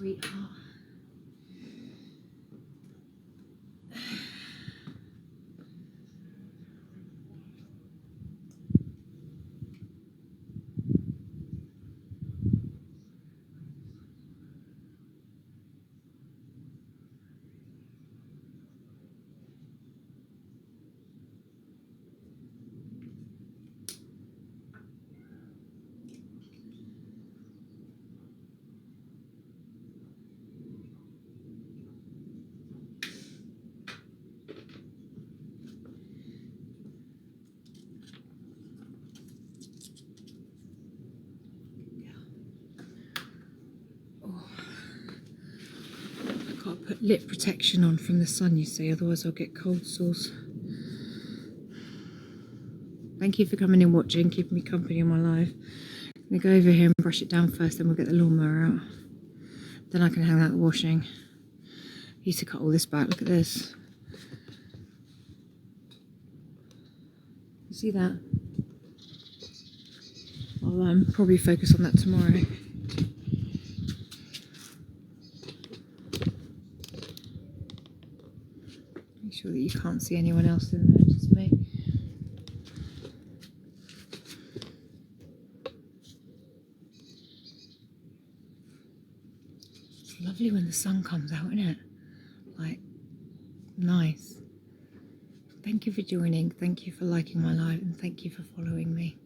sweetheart. I've put lip protection on from the sun, you see, otherwise I'll get cold sores. Thank you for coming and watching, keeping me company on my live. I'm going to go over here and brush it down first, then we'll get the lawnmower out. Then I can hang out the washing. I used to cut all this back, look at this. You see that? I'll probably focus on that tomorrow. Make sure that you can't see anyone else in there, just me. It's lovely when the sun comes out, isn't it? Like, nice. Thank you for joining, thank you for liking my live, and thank you for following me.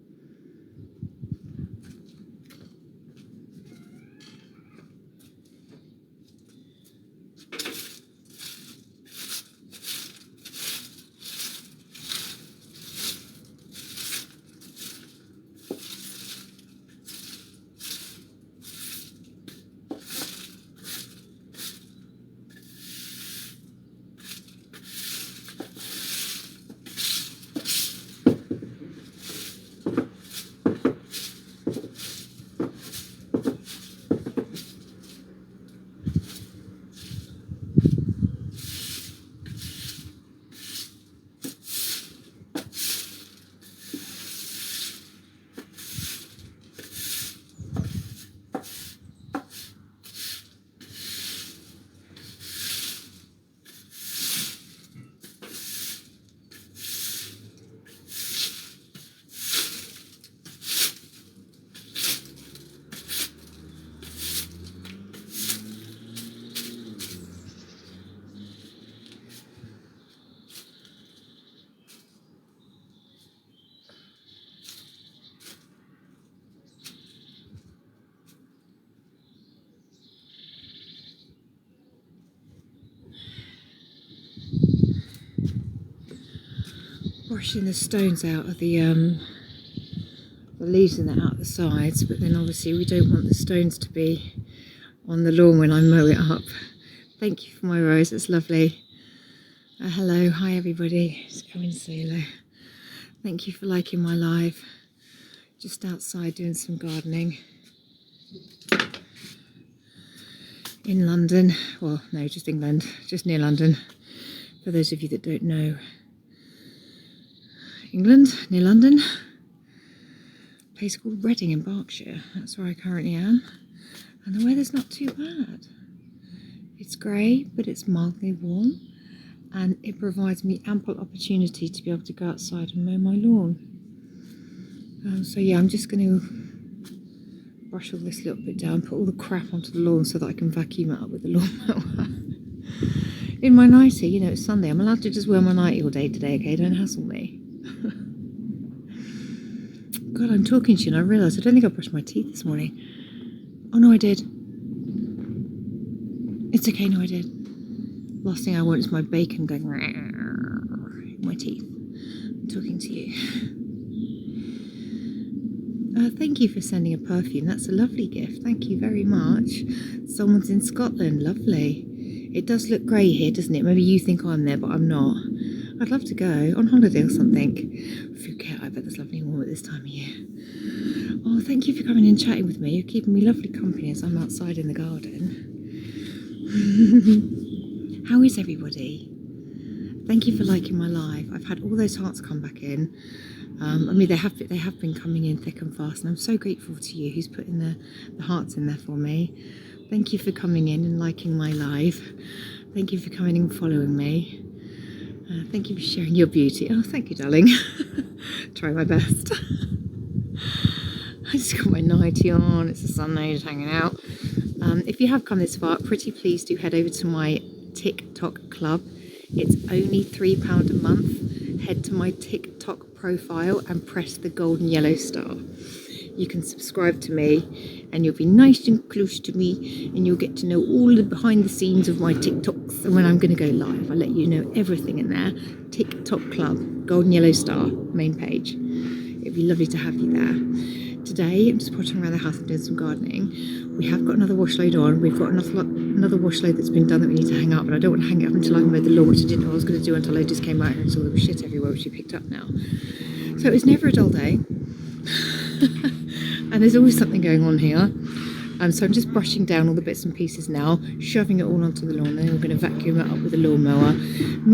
Brushing the stones out of the leaves and that out the sides, but then obviously we don't want the stones to be on the lawn when I mow it up. Thank you for my rose, it's lovely. Hello, hi everybody, just coming to say hello. Thank you for liking my live. Just outside doing some gardening in London. Well, no, just England, just near London. For those of you that don't know, England, near London. A place called Reading in Berkshire. That's where I currently am. And the weather's not too bad. It's grey, but it's mildly warm. And it provides me ample opportunity to be able to go outside and mow my lawn. So yeah, I'm just going to brush all this little bit down, put all the crap onto the lawn so that I can vacuum it up with the lawnmower. In my nightie, you know, it's Sunday. I'm allowed to just wear my nightie all day today, okay? Don't hassle me. God, I'm talking to you and I realise I don't think I brushed my teeth this morning. Oh no, I did. It's okay, no I did. Last thing I want is my bacon going in my teeth. I'm talking to you. Thank you for sending a perfume. That's a lovely gift. Thank you very much. Someone's in Scotland. Lovely. It does look grey here, doesn't it? Maybe you think I'm there, but I'm not. I'd love to go on holiday or something. Phuket, I bet there's lovely warm at this time of year. Oh, thank you for coming and chatting with me. You're keeping me lovely company as I'm outside in the garden. How is everybody? Thank you for liking my live. I've had all those hearts come back in. I mean, they have been coming in thick and fast, and I'm so grateful to you who's putting the hearts in there for me. Thank you for coming in and liking my live. Thank you for coming and following me. Thank you for sharing your beauty. Oh, thank you, darling. Try my best. I just got my nightie on. It's a Sunday, just hanging out. If you have come this far, pretty please do head over to my TikTok club. It's only £3 a month. Head to my TikTok profile and press the golden yellow star. You can subscribe to me and you'll be nice and close to me and you'll get to know all the behind the scenes of my TikToks and when I'm going to go live. I'll let you know everything in there. TikTok club, golden yellow star, main page. It'd be lovely to have you there. Today I'm just pottering around the house and doing some gardening. We have got another wash load on. We've got another wash load that's been done that we need to hang up, but I don't want to hang it up until I've mowed the lawn, which I didn't know I was going to do until I just came out and saw there was shit everywhere, which we picked up now. So it's never a dull day. And there's always something going on here. So I'm just brushing down all the bits and pieces now, shoving it all onto the lawn, then we're going to vacuum it up with a lawnmower.